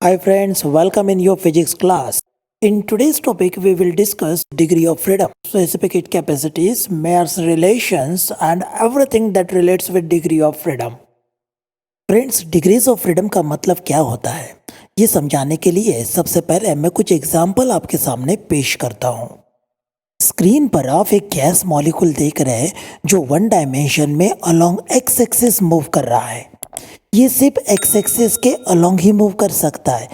Hi friends, welcome in your physics class. In today's topic, we will discuss degree of freedom, specific capacities, mass relations, and everything that relates with degree of freedom. Friends, degrees of freedom का मतलब क्या होता है, ये समझाने के लिए सबसे पहले मैं कुछ एग्जाम्पल आपके सामने पेश करता हूँ। स्क्रीन पर आप एक गैस मॉलिक्यूल देख रहे हैं जो वन डायमेंशन में अलोंग एक्स एक्सिस मूव कर रहा है। ये सिर्फ एक्स एक्सिस के अलोंग ही मूव कर सकता है।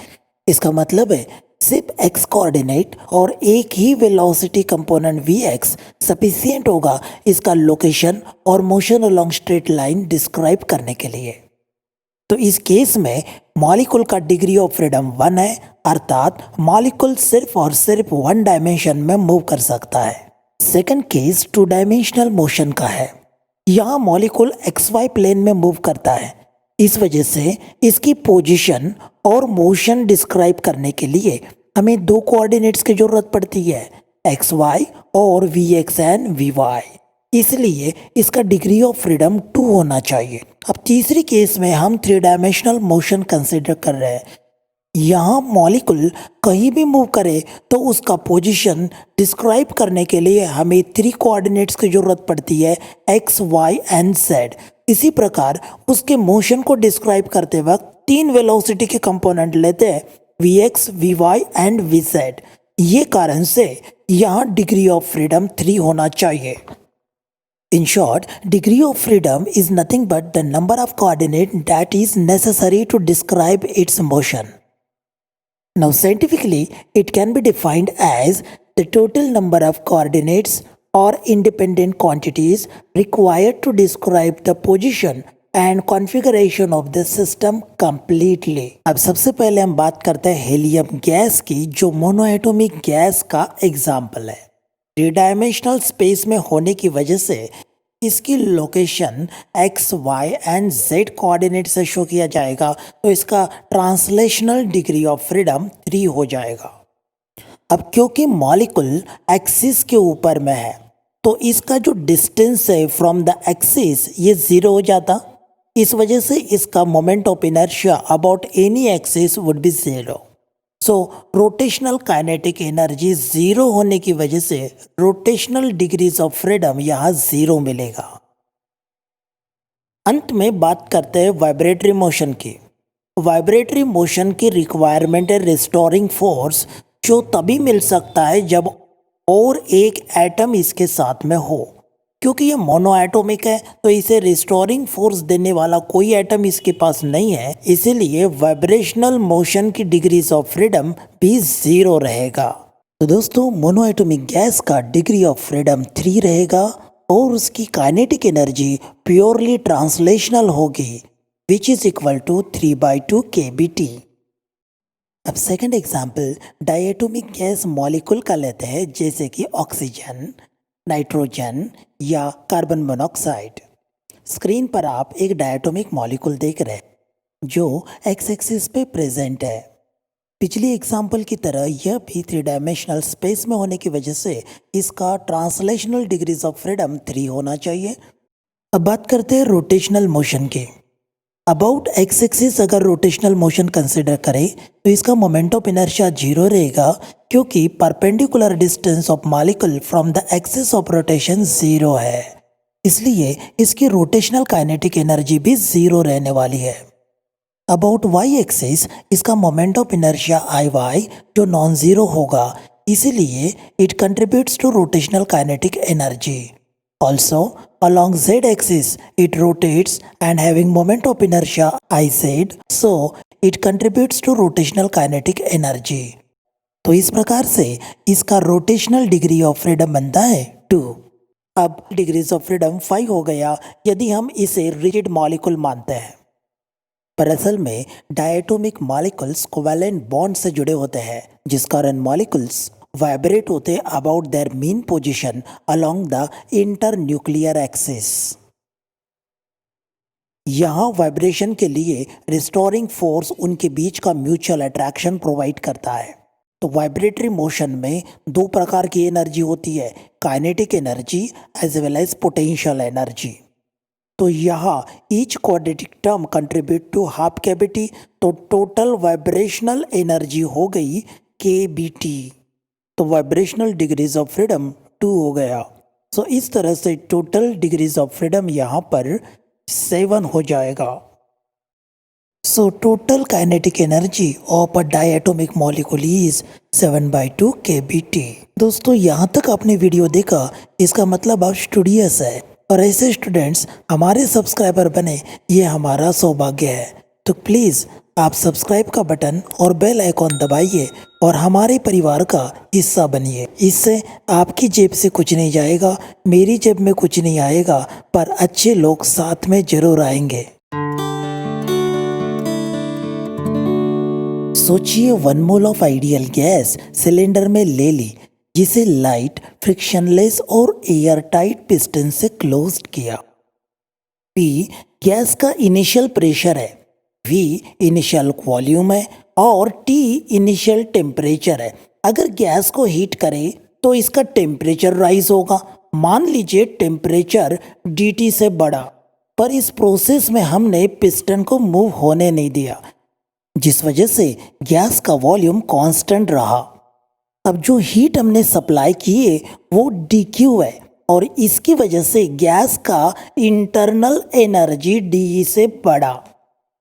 इसका मतलब है सिर्फ एक्स कोऑर्डिनेट और एक ही velocity component v x sufficient होगा इसका लोकेशन और motion along straight line describe करने के लिए। तो इस केस में मॉलिक्यूल का डिग्री ऑफ फ्रीडम 1 है, अर्थात मॉलिक्यूल सिर्फ और सिर्फ वन डायमेंशन में मूव कर सकता है। Second case two dimensional motion का है। यहाँ मॉलिक्यूल XY प्लेन में मूव करता है। इस वजह से इसकी पोजीशन और मोशन डिस्क्राइब करने के लिए हमें दो कोऑर्डिनेट्स की जरूरत पड़ती है, XY और VX एंड VY। इसलिए इसका डिग्री ऑफ फ्रीडम 2 होना चाहिए। अब तीसरी केस में हम 3 डायमेंशनल मोशन कंसिडर कर रहे हैं। यहाँ मॉलिक्यूल कहीं भी मूव करे तो उसका पोजीशन डिस्क्राइब करने के लिए हमें 3 कोऑर्डिनेट्स की जरूरत पड़ती है, X, Y एंड Z। इसी प्रकार उसके मोशन को डिस्क्राइब करते वक्त 3 वेलोसिटी के कंपोनेंट लेते हैं, Vx, Vy एंड Vz। ये कारण से यहाँ डिग्री ऑफ फ्रीडम 3 होना चाहिए। In short, degree of freedom is nothing but the number of coordinates that is necessary to describe its motion. Now, scientifically, it can be defined as the total number of coordinates or independent quantities required to describe the position and configuration of the system completely. अब सबसे पहले हम बात करते हैं helium gas की, जो monoatomic gas का एग्जाम्पल है। 3 डायमेंशनल स्पेस में होने की वजह से इसकी location X, Y and Z coordinate से शो किया जाएगा, तो इसका ट्रांसलेशनल डिग्री ऑफ फ्रीडम 3 हो जाएगा। अब क्योंकि मॉलिक्यूल एक्सिस के ऊपर में है तो इसका जो डिस्टेंस है फ्रॉम द एक्सिस ये 0 हो जाता। इस वजह से इसका moment of inertia about any axis would be 0। So rotational kinetic energy 0 होने की वजह से रोटेशनल डिग्रीज ऑफ फ्रीडम यहाँ 0 मिलेगा। अंत में बात करते हैं वाइब्रेटरी मोशन की। वाइब्रेटरी मोशन की रिक्वायरमेंट है रिस्टोरिंग फोर्स, जो तभी मिल सकता है जब और एक एटम इसके साथ में हो। क्योंकि ये मोनोएटॉमिक है तो इसे रिस्टोरिंग फोर्स देने वाला कोई एटम इसके पास नहीं है, इसीलिए वाइब्रेशनल मोशन की डिग्रीज ऑफ फ्रीडम भी 0 रहेगा। तो दोस्तों, मोनोएटॉमिक गैस का डिग्री ऑफ फ्रीडम 3 रहेगा और उसकी काइनेटिक एनर्जी प्योरली ट्रांसलेशनल होगी, which is equal to 3/2 kBT। अब second example diatomic gas molecule का लेते हैं, जैसे कि ऑक्सीजन, नाइट्रोजन या कार्बन मोनोऑक्साइड। स्क्रीन पर आप एक डायटोमिक मॉलिक्यूल देख रहे हैं जो एक्स एक्सिस पे प्रेजेंट है। पिछली एग्जाम्पल की तरह यह भी 3 डायमेंशनल स्पेस में होने की वजह से इसका ट्रांसलेशनल डिग्रीज ऑफ फ्रीडम 3 होना चाहिए। अब बात करते हैं रोटेशनल मोशन की। अबाउट एक्स एक्सिस अगर रोटेशनल मोशन कंसिडर करें तो इसका मोमेंट ऑफ इनर्शिया 0 रहेगा, क्योंकि perpendicular distance of molecule from the axis of rotation 0 है। इसलिए इसकी रोटेशनल काइनेटिक एनर्जी भी 0 रहने वाली है। अबाउट वाई एक्सिस इसका मोमेंट ऑफ इनर्शिया IY जो नॉन जीरो होगा, इसीलिए it contributes to rotational kinetic energy. Also, along Z axis, it rotates and having moment of inertia IZ, so it contributes to rotational kinetic energy. तो इस प्रकार से इसका rotational degree of freedom बनता है 2। अब डिग्रीज ऑफ फ्रीडम 5 हो गया यदि हम इसे रिजिड मॉलिक्यूल मानते हैं। पर असल में डायटोमिक मॉलिक्यूल्स कोवैलेंट बॉन्ड से जुड़े होते हैं, जिस कारण मॉलिक्यूल्स वाइब्रेट होते about their mean position along the internuclear axis. यहाँ वाइब्रेशन के लिए रिस्टोरिंग फोर्स उनके बीच का म्यूचुअल अट्रैक्शन प्रोवाइड करता है। तो वाइब्रेटरी मोशन में 2 प्रकार की एनर्जी होती है, kinetic energy as well as potential energy. तो यहाँ each quadratic term contribute to half K B T, तो टोटल वाइब्रेशनल एनर्जी हो गई के बी टी। तो वाइब्रेशनल डिग्रीज ऑफ फ्रीडम 2 हो गया। सो इस तरह से टोटल डिग्रीज ऑफ फ्रीडम यहाँ पर 7 हो जाएगा। So total kinetic energy of a diatomic molecule is 7/2 kBT। दोस्तों यहाँ तक आपने वीडियो देखा, इसका मतलब आप स्टूडियस है और ऐसे स्टूडेंट्स हमारे सब्सक्राइबर बने, ये हमारा सौभाग्य है। तो प्लीज़ आप सब्सक्राइब का बटन और बेल आइकॉन दबाइए और हमारे परिवार का हिस्सा बनिए। इससे आपकी जेब से कुछ नहीं जाएगा, मेरी जेब में कुछ नहीं आएगा, पर अच्छे लोग साथ में जरूर आएंगे। सोचिए 1 mole of ideal gas cylinder में ले ली, जिसे लाइट, फ्रिक्शनलेस और एयर टाइट पिस्टन से क्लोज्ड किया। P गैस का इनिशियल प्रेशर है, V इनिशियल वॉल्यूम है और T इनिशियल टेम्परेचर है। अगर गैस को हीट करें तो इसका टेम्परेचर राइज होगा। मान लीजिए टेम्परेचर dt से बढ़ा, पर इस प्रोसेस में हमने पिस्टन को मूव होने नहीं दिया, जिस वजह से गैस का वॉल्यूम कांस्टेंट रहा। अब जो हीट हमने सप्लाई की है वो dq है और इसकी वजह से गैस का इंटरनल एनर्जी de से बढ़ा,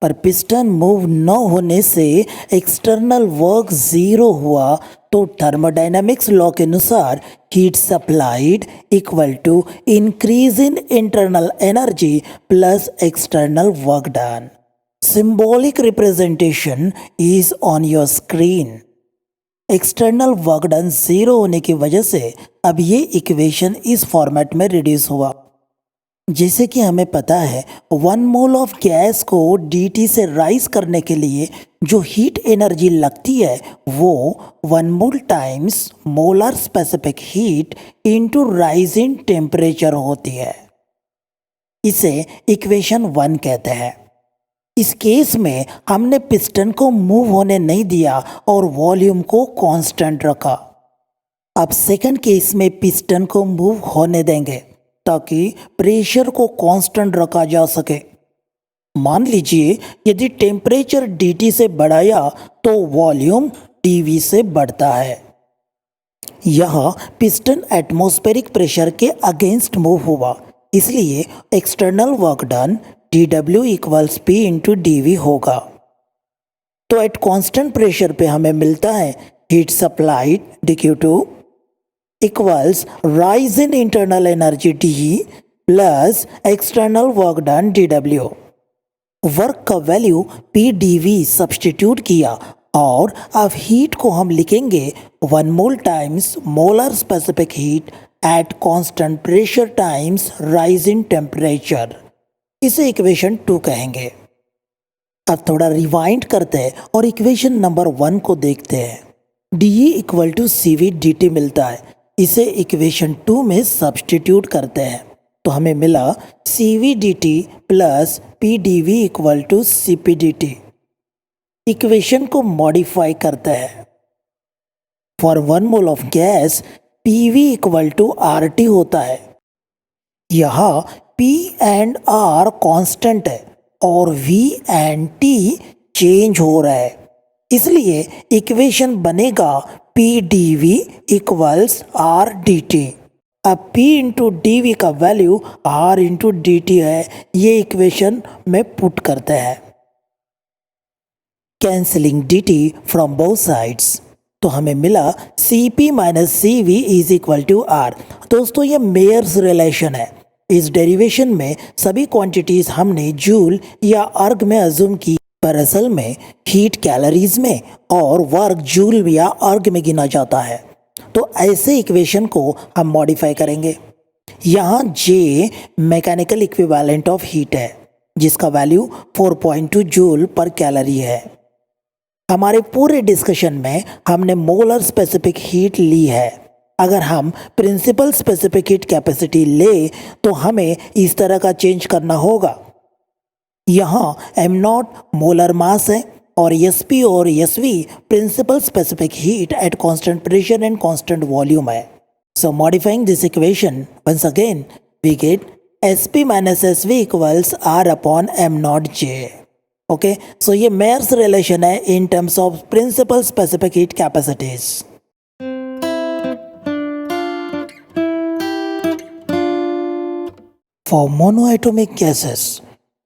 पर पिस्टन मूव न होने से एक्सटर्नल वर्क 0 हुआ। तो थर्मोडायनामिक्स लॉ के अनुसार heat supplied equal to increase in internal energy plus external work done. Symbolic representation is on your screen. External work done 0 होने की वजह से अब ये इक्वेशन इस फॉर्मेट में रिड्यूस हुआ। जैसे कि हमें पता है 1 मोल ऑफ गैस को dt से राइज करने के लिए जो हीट एनर्जी लगती है वो 1 mole times molar specific heat into rise in temperature होती है। इसे इक्वेशन 1 कहते हैं। इस केस में हमने पिस्टन को मूव होने नहीं दिया और वॉल्यूम को कांस्टेंट रखा। अब सेकंड केस में पिस्टन को मूव होने देंगे ताकि प्रेशर को कांस्टेंट रखा जा सके। मान लीजिए यदि टेम्परेचर dt से बढ़ाया तो वॉल्यूम dv से बढ़ता है। यहाँ पिस्टन एटमॉस्फेरिक प्रेशर के अगेंस्ट मूव हुआ, इसलिए external work done dw equals p into dv होगा। तो एट कांस्टेंट प्रेशर पे हमें मिलता है heat supplied dq2 equals rise in internal energy dE plus external work done dw। Work का वैल्यू p dv सब्सटीट्यूट किया और अब हीट को हम लिखेंगे 1 mole times molar specific heat at constant pressure times rise in temperature. इसे equation 2 कहेंगे। अब थोड़ा रिवाइंड करते हैं और इक्वेशन नंबर 1 को देखते हैं। dE equal to CV dt मिलता है, इसे इक्वेशन 2 में सब्सटीट्यूट करते हैं तो हमें मिला CV dt plus P dV equal to CP dt। Equation को मॉडिफाई करते हैं। For 1 mole of gas PV equal to RT होता है। यहाँ P एंड R कांस्टेंट है और V एंड T चेंज हो रहा है, इसलिए इक्वेशन बनेगा P dV equals R dt। अब P इंटू dV का वैल्यू R इंटू dt है, ये इक्वेशन में पुट करते हैं। Cancelling dt from both sides, तो हमें मिला Cp minus CV is equal to R। दोस्तों ये मेयर्स रिलेशन है। इस डेरिवेशन में सभी क्वांटिटीज हमने जूल या अर्ग में अज्यूम की, पर असल में हीट कैलोरीज में और वर्क जूल या अर्ग में गिना जाता है। तो ऐसे इक्वेशन को हम मॉडिफाई करेंगे। यहाँ J mechanical equivalent of heat है, जिसका वैल्यू 4.2 जूल पर कैलोरी है। हमारे पूरे डिस्कशन में हमने मोलर स्पेसिफिक हीट ली है। अगर हम प्रिंसिपल स्पेसिफिक हीट कैपेसिटी ले तो हमें इस तरह का चेंज करना होगा। यहाँ m0 मोलर मास है और Sp और Sv principal specific heat at constant pressure and constant volume है। So modifying this equation once again we get SP minus SV equals R upon M nought J। Okay, so ये Mayer's relation है in terms of principal specific heat capacities. For monoatomic gases,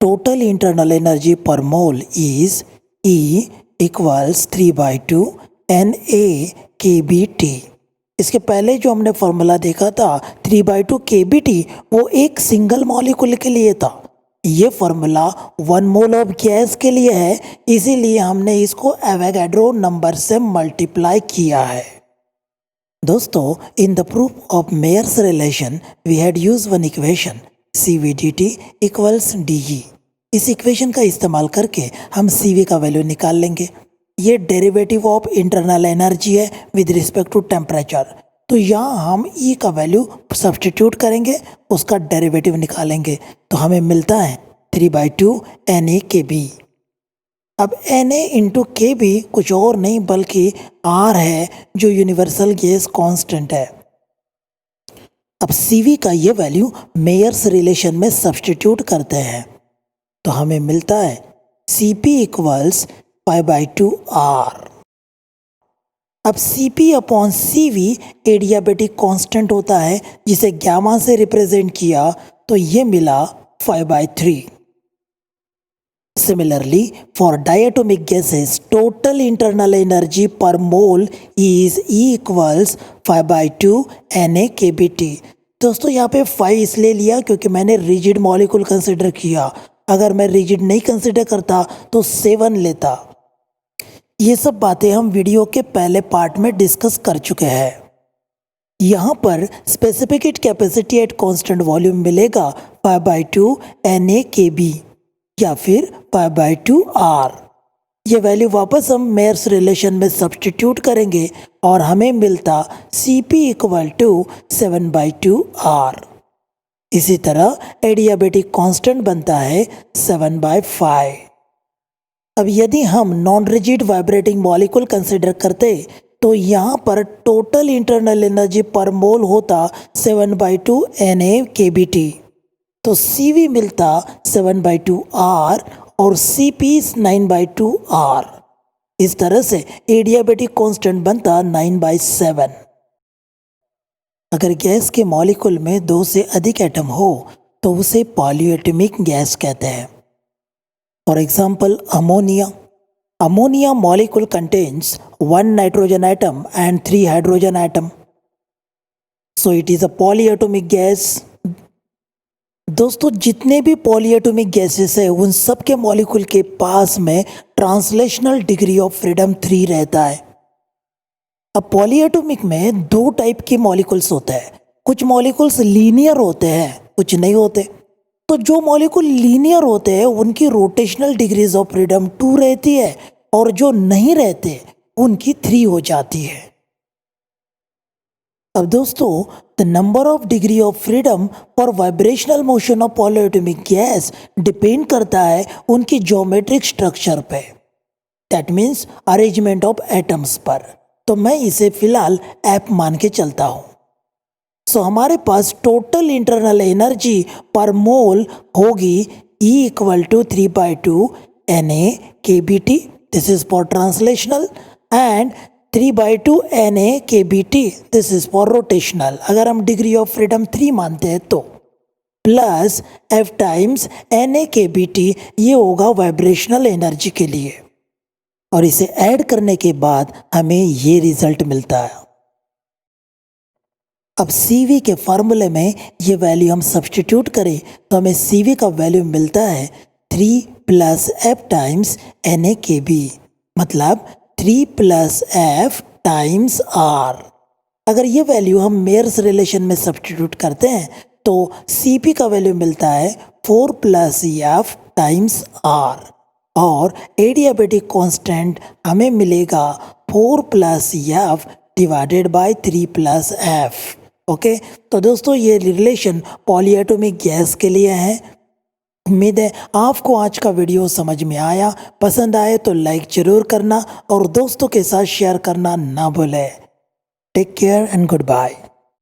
total internal energy per mole is E equals 3/2 NA/kBT। इसके पहले जो हमने formula देखा था 3/2 kBT, वो एक सिंगल मॉलिक्यूल के लिए था। ये फॉर्मूला 1 मोल ऑफ गैस के लिए है, इसीलिए हमने इसको एवोगाड्रो नंबर से मल्टीप्लाई किया है। दोस्तों, in the proof of Mayer's relation we had use one equation CVDT equals DE। इस इक्वेशन का इस्तेमाल करके हम CV का वैल्यू निकाल लेंगे। ये डेरिवेटिव ऑफ इंटरनल एनर्जी है विद रिस्पेक्ट टू टेम्परेचर, तो यहाँ हम E का वैल्यू सब्सटीट्यूट करेंगे, उसका डेरिवेटिव निकालेंगे, तो हमें मिलता है 3/2 NA/kB। अब Na इंटू KB कुछ और नहीं बल्कि R है, जो यूनिवर्सल गैस कांस्टेंट है। अब CV का ये वैल्यू मेयर्स रिलेशन में सब्सटीट्यूट करते हैं, तो हमें मिलता है CP इक्वल्स 5/2 R। अब CP upon CV adiabatic constant होता है, जिसे गामा से रिप्रेजेंट किया तो ये मिला 5/3। Similarly, for diatomic gases, total internal energy per mole is E equals 5/2 NA/kBT। दोस्तों, यहाँ पे 5 इसलिए लिया क्योंकि मैंने रिजिड मॉलिक्यूल कंसिडर किया। अगर मैं रिजिड नहीं कंसिडर करता तो 7 लेता। ये सब बातें हम वीडियो के पहले पार्ट में डिस्कस कर चुके हैं। यहाँ पर specific heat capacity at constant volume मिलेगा 5/2 NA/kB या फिर 5/2 R। ये वैल्यू वापस हम मेयर्स रिलेशन में सब्सटीट्यूट करेंगे और हमें मिलता CP इक्वल टू 7/2 R। इसी तरह एडियाबेटिक कांस्टेंट बनता है 7/5। अब यदि हम non rigid vibrating molecule consider करते तो यहाँ पर टोटल इंटरनल एनर्जी पर मोल होता 7/2 NA/kBT, तो CV मिलता 7/2 R और CP 9/2 R। इस तरह से एडियाबेटिक कांस्टेंट बनता 9/7। अगर गैस के मॉलिक्यूल में 2 से अधिक एटम हो तो उसे पॉलीएटॉमिक गैस कहते हैं। For example, ammonia. Ammonia molecule contains 1 nitrogen atom and 3 hydrogen atom, so it is a polyatomic gas. दोस्तों, जितने भी पॉलीएटॉमिक गैसेस है उन सब के मॉलिक्यूल के पास में ट्रांसलेशनल डिग्री ऑफ फ्रीडम 3 रहता है। अब पॉलीएटॉमिक में 2 टाइप के मॉलिक्यूल्स होते हैं। कुछ मॉलिक्यूल्स लीनियर होते हैं, कुछ नहीं होते। तो जो मॉलिक्यूल लीनियर होते हैं उनकी रोटेशनल डिग्रीज ऑफ फ्रीडम 2 रहती है और जो नहीं रहते उनकी 3 हो जाती है। अब दोस्तों, the number of degree of freedom for vibrational motion of polyatomic gas depend करता है उनकी ज्योमेट्रिक स्ट्रक्चर पे, that means arrangement of atoms पर। तो मैं इसे फिलहाल एप मान के चलता हूँ। सो हमारे पास टोटल इंटरनल एनर्जी पर मोल होगी E equal to 3/2 NA/kBT, this is for translational, and 3/2 NA/kBT, this is for rotational. अगर हम डिग्री ऑफ फ्रीडम 3 मानते हैं तो प्लस F टाइम्स NA/kBT, ये होगा वाइब्रेशनल एनर्जी के लिए, और इसे ऐड करने के बाद हमें ये रिजल्ट मिलता है। अब CV के फार्मूले में ये वैल्यू हम सब्सटीट्यूट करें तो हमें CV का वैल्यू मिलता है 3 प्लस F टाइम्स NA/kB, मतलब 3 प्लस F टाइम्स R। अगर ये वैल्यू हम मेयर्स रिलेशन में सब्सटीट्यूट करते हैं तो CP का वैल्यू मिलता है 4 प्लस F टाइम्स R, और एडियाबेटिक कांस्टेंट हमें मिलेगा 4 plus F divided by 3 plus F। Okay, तो दोस्तों ये रिलेशन पॉलीएटॉमिक गैस के लिए है। उम्मीद है आपको आज का वीडियो समझ में आया। पसंद आए तो लाइक जरूर करना और दोस्तों के साथ शेयर करना ना भूलें। Take care and good bye.